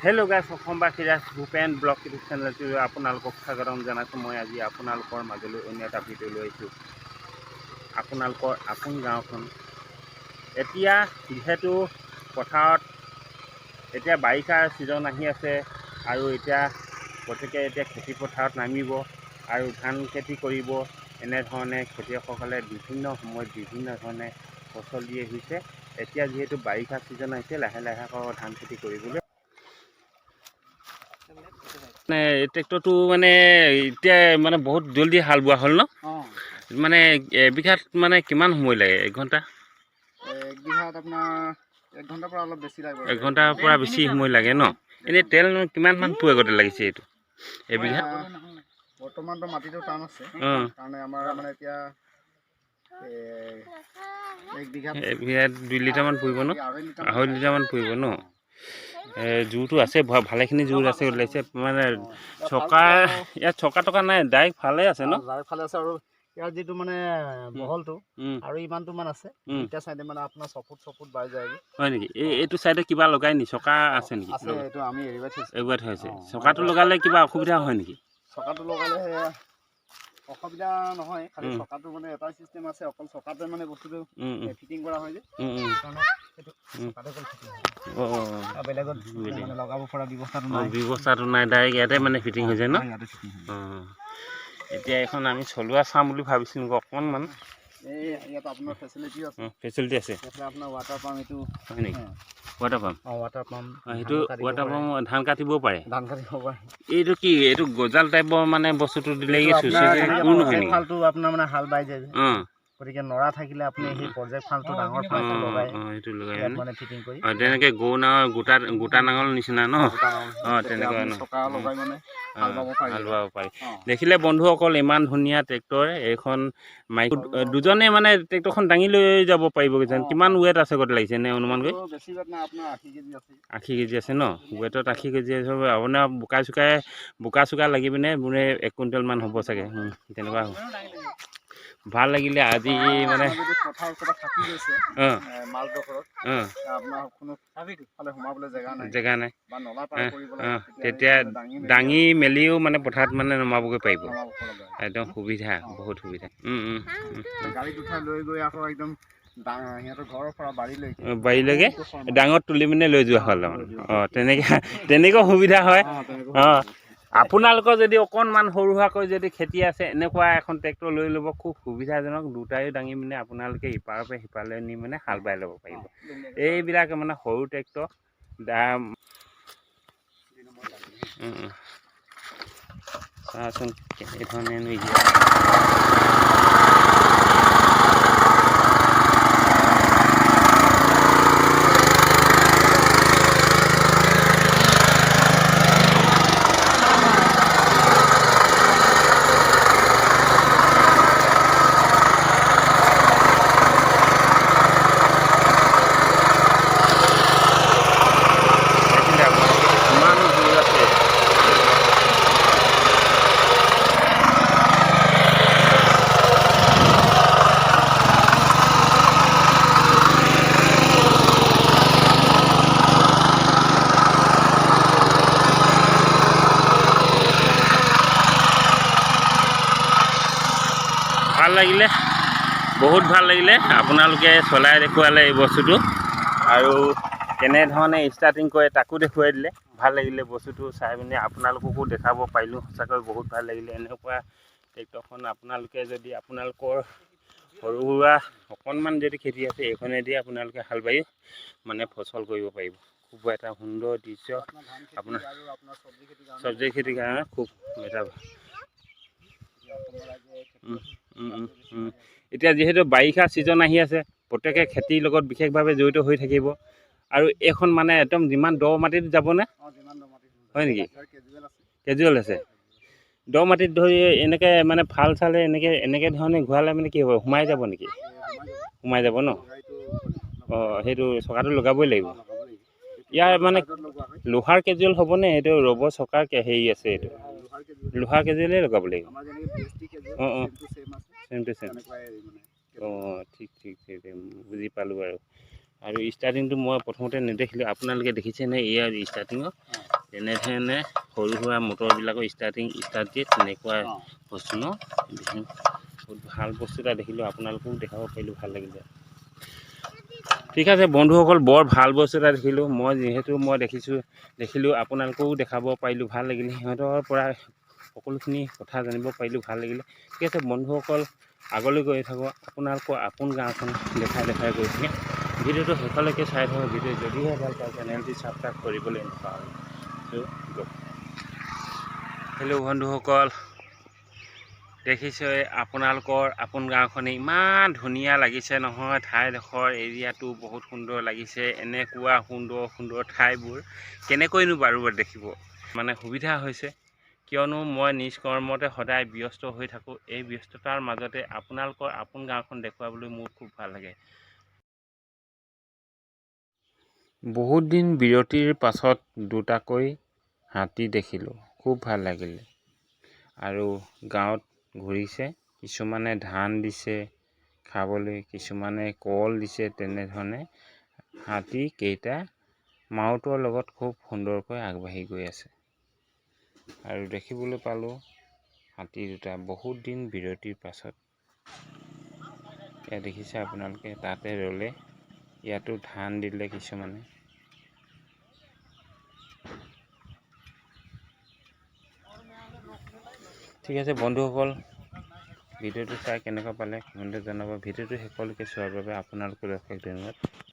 Hello' গাইছ অসমবাসী ৰাজ Bhupen blog YouTube চেনেলটো আপোনালোকক স্বাগতম জনাইছোঁ। মই আজি আপোনালোকৰ মাজলৈ অন্য এটা ভিডিঅ' লৈ আহিছোঁ। আপোনালোকৰ আপোন গাঁওখন এতিয়া যিহেতু পথাৰত এতিয়া বাৰিষাৰ ছিজন আহি আছে আৰু এতিয়া গতিকে এতিয়া খেতি পথাৰত নামিব আৰু ধান খেতি কৰিব। এনেধৰণে খেতিয়কসকলে বিভিন্ন সময়ত বিভিন্ন ধৰণে ফচল দি আহিছে। এতিয়া যিহেতু বাৰিষা ছিজন আহিছে, লাহে লাহে আকৌ ধান খেতি কৰিবলৈ মানে ট্ৰেক্টৰটো মানে এতিয়া মানে বহুত জলদি হাল বোৱা হ'ল ন? মানে এবিঘাত মানে কিমান সময় লাগে? 1 ঘণ্টা? এক বিঘাত আপোনাৰ 1 ঘণ্টাৰ পৰা অলপ বেছি লাগে। 1 ঘণ্টাৰ পৰা বেছি সময় লাগে ন? এনেই তেল কিমান মান পোৱাগতে লাগিছে এইটো এবিঘাত? বৰ্তমানটো মাটিটো টান আছে কাৰণে আমাৰ মানে এতিয়া 1 বিঘাত 2 লিটাৰমান পৰিব ন? 2.5 লিটাৰমান পৰিব ন? জোৰটো আছে, ভালেখিনি জোৰ আছে ওলাইছে মানে চকা ইয়াত চকা টকা নাই, ডাইৰেক্ট ফালে আছে ন? ডাইৰেক্ট ফালে আছে আৰু ইয়াৰ যিটো মানে বহলটো আৰু ইমানটো মান আছে। এটা সাইডে মানে আপোনাৰ 6 ফুট বাই যায়। হয় নেকি? এইটো সাইডে কিবা লগাই নি? চকা আছে নেকি? আছে, এইটো আমি এৰিবাই থৈছে। চকাটো লগালে কিবা অসুবিধা হয় নেকি? চকাটো লগালে অসুবিধা নহয়, খালি চকাটো মানে এটা সিস্টেম আছে, অকল চকাতে মানে বস্তুটো ফিটিং কৰা হয় যে বেলেগত মানে লগাব পৰা ব্যৱস্থাটো নাই, ডাইৰেক্ট ইয়াতে মানে ফিটিং হৈ যায় ন? এতিয়া এখন আমি চলোৱা চাম বুলি ভাবিছোঁ নেকি অকণমান। ইয়াত আপোনাৰ ফেচিলিটি আছে। ফেচিলিটি আছে আপোনাৰ ৱাটাৰ পাম্প এইটো হয় নেকি? Water pump? ৱাটাৰ পাম্প সেইটো ৱাটাৰ পাম্প ধান কাটিব পাৰে? ধান কাটিব পাৰে। এইটো কি? এইটো গজাল টাইপৰ মানে বস্তুটো দিলে ফালটো আপোনাৰ মানে হাল বাই যায়, গতিকে নৰা থাকিলে আপুনি সেই প্ৰজেক্ট ফালটো ডাঙৰ ফালটো লগাই সেইটো লগাই মানে ফিটিং কৰি তেনেকৈ গৰু নাঙল গোটা নাঙল নিচিনা ন? তেনেকুৱা চকা লগাই মানে হাল বাব পাৰি। দেখিলে বন্ধুসকল ইমান ধুনীয়া ট্ৰেক্টৰ। এইখন মাইক দুজনে মানে ট্ৰেক্টৰখন দাঙি লৈ যাব পাৰিব কিজান। কিমান ৱেট আছে গতে লাগিছে নে অনুমান কৰি? বেছি ৱেট নাই, আপোনাৰ 80 কেজি আছে। 80 কেজি আছে ন? ৱেটত 80 কেজি আছে। আপোনাৰ বোকা চোকা লাগি পিনে বোলে 1 কুইণ্টেল মান হ'ব চাগে। তেনেকুৱা হ'ব। ভাল লাগিলে আজি মানে জেগা নাই তেতিয়া দাঙি মেলিও মানে পথাৰত মানে নমাবগৈ পাৰিব। একদম সুবিধা, বহুত সুবিধা। গাড়ীত উঠাই লৈ গৈ আকৌ একদম সিহঁতৰ ঘৰৰ পৰা বাৰীলৈকে ডাঙৰ তুলি পিনে লৈ যোৱা হ'ল তাৰমানে। তেনেকুৱা সুবিধা হয়। আপোনালোকৰ যদি অকণমান সৰু সুৰাকৈ যদি খেতি আছে, এনেকুৱা এখন ট্ৰেক্টৰ লৈ ল'ব, খুব সুবিধাজনক। দুটাই দাঙি পিনে আপোনালোকে ইপাৰৰ পৰা সিপাৰলৈ নি মানে হাল বাই ল'ব পাৰিব। এইবিলাক মানে সৰু ট্ৰেক্টৰ দাম চাচোন কেনেধৰণে ভাল লাগিলে, বহুত ভাল লাগিলে। আপোনালোকে চলাই দেখুৱালে এই বস্তুটো আৰু কেনেধৰণে ষ্টাৰ্টিং কৰে তাকো দেখুৱাই দিলে। ভাল লাগিলে বস্তুটো চাই পিনে, আপোনালোককো দেখাব পাৰিলোঁ। সঁচাকৈ বহুত ভাল লাগিলে। এনেকুৱা ট্ৰেক্টৰখন আপোনালোকে যদি আপোনালোকৰ সৰু সুৰা অকণমান যদি খেতি আছে, এইখনেদি আপোনালোকে হাল বাই মানে ফচল কৰিব পাৰিব। খুব এটা সুন্দৰ দৃশ্য। আপোনাৰ চব্জি খেতিৰ কাৰণে খুব এটা এতিয়া যিহেতু বাৰিষা ছিজন আহি আছে, প্ৰত্যেকে খেতিৰ লগত বিশেষভাৱে জড়িত হৈ থাকিব। আৰু এইখন মানে একদম যিমান দ মাটিত যাবনে? হয় নেকি? কেজুৱেল আছে। দ মাটিত ধৰি এনেকৈ মানে ফাল চালে এনেকৈ ধৰণে ঘূৰালে মানে কি হ'ব? সোমাই যাব নেকি? সোমাই যাব ন? সেইটো চকাটো লগাবই লাগিব। ইয়াৰ মানে লোহাৰ কেজুৱেল হ'বনে? এইটো ৰবৰ চকাৰ হেৰি আছে, এইটো লোহাৰ কেজুৱেলে লগাব লাগিব। Same to same. ঠিক বুজি পালোঁ বাৰু। আৰু ষ্টাৰ্টিংটো মই প্ৰথমতে নেদেখিলোঁ, আপোনালোকে দেখিছেনে? ইয়াৰ ষ্টাৰ্টিঙত তেনেধৰণে সৰু সুৰা মটৰবিলাকৰ ষ্টাৰ্ট দিয়ে তেনেকুৱা অঁ বস্তু ন বহুত ভাল বস্তু এটা দেখিলোঁ আপোনালোকেও দেখাব পাৰিলোঁ ভাল লাগিলে ঠিক আছে বন্ধুসকল বৰ ভাল বস্তু এটা দেখিলোঁ মই যিহেতু মই দেখিলোঁ আপোনালোকেও দেখাব পাৰিলোঁ ভাল লাগিলে সিহঁতৰ পৰা সকলোখিনি কথা জানিব পাৰিলোঁ ভাল লাগিলে ঠিক আছে বন্ধুসকল আগলৈ গৈ থাকোঁ আপোনালোকৰ আপোন গাঁওখন দেখাই গৈ থাকে ভিডিঅ'টো শেষলৈকে চাই থাকোঁ ভিডিঅ' যদিহে ভাল পায় চেনেলটি ছাবস্ক্ৰাইব কৰিবলৈ নাপাহৰিব হেল্ল' বন্ধুসকল দেখিছে আপোনালোকৰ আপোন গাঁওখনে ইমান ধুনীয়া লাগিছে নহয় ঠাইডোখৰ এৰিয়াটো বহুত সুন্দৰ লাগিছে এনেকুৱা সুন্দৰ ঠাইবোৰ কেনেকৈনো বাৰু দেখিব মানে সুবিধা হৈছে কিয়নো মই নিজ কৰ্মতে সদায় ব্যস্ত হৈ থাকোঁ এই ব্যস্ততাৰ মাজতে আপোনালোকৰ আপোন গাঁওখন দেখুৱাবলৈ মোৰ খুব ভাল লাগে বহুত দিন বিৰতিৰ পাছত দুটাকৈ হাতী দেখিলোঁ খুব ভাল লাগিলে আৰু গাঁৱত ঘূৰিছে কিছুমানে ধান দিছে খাবলৈ কিছুমানে কল দিছে তেনেধৰণে হাতী কেইটা মাওতৰ লগত খুব সুন্দৰকৈ আগবাঢ়ি গৈ আছে আৰু দেখিবলৈ পালোঁ হাতী দুটা বহুত দিন বিৰতিৰ পাছত এয়া দেখিছে আপোনালোকে তাতে ৰ'লে ইয়াতো ধান দিলে কিছুমানে ঠিক আছে বন্ধুসকল ভিডিঅ'টো চাই কেনেকুৱা পালে কমেণ্টত জনাব ভিডিঅ'টো শেষলৈকে চোৱাৰ বাবে আপোনালোকৰ অশেষ ধন্যবাদ